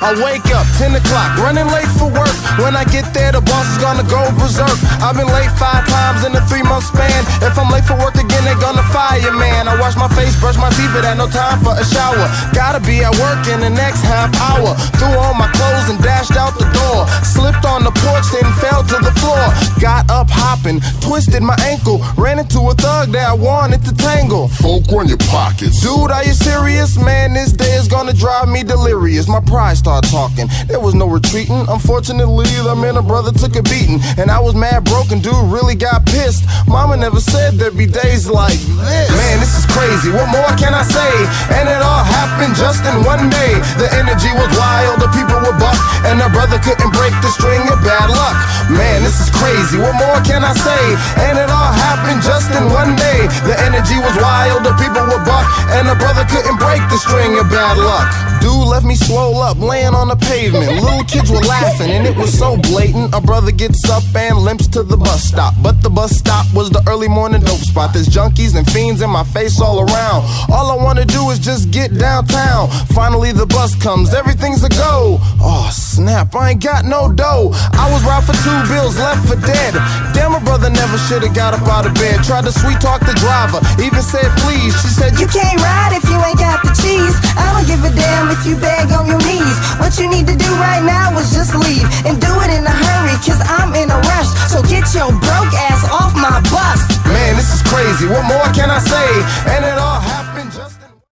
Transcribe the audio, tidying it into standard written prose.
I wake up 10 o'clock, running late for work. When I get there, the boss is gonna go berserk. I've been late 5 times in a 3-month span. If I'm late for work again, they're gonna fire, man. I wash my face, brush my teeth, but had no time for a shower. Gotta be at work in the next half hour. Threw on my clothes and dashed out the door. Slipped on the porch, then fell to the floor. Got up hopping, twisted my ankle. Ran into a thug that I wanted to tangle. Folk on your pockets. Dude, are you serious? Man, this day is gonna drive me delirious. My pride started talking, there was no retreating. Unfortunately, the man and brother took a beating. And I was mad broken, dude really got pissed. Mama never said there'd be days like this. Man, this is crazy, what more can I say? And it all happened just in one day. The energy was wild, the people were buck, and the brother couldn't break the string of bad luck. Man, this is crazy, what more can I say? And it all happened just in one day. The energy was wild, the people were buck, and the brother couldn't break the string of bad luck. Dude left me swole up, laying on the pavement. Little kids were laughing, and it was so blatant. A brother gets up and limps to the bus stop. But the bus stop was the early morning dope spot. There's junkies and fiends in my face all around. All I wanna do is just get downtown. Finally the bus comes, everything's a go. Oh snap, I ain't got no dough. I was robbed for 2 bills, left for dead. Damn, my brother never should've got up out of bed. Tried to sweet talk the driver, even said please. She said, you can't ride if you ain't got the cheese. I don't give a damn if you beg on your knees. What you need to do right now is just leave, and do it in a hurry, cause I'm in a rush. So get your broke ass off my bus. Man, this is crazy, what more can I say? And it all happened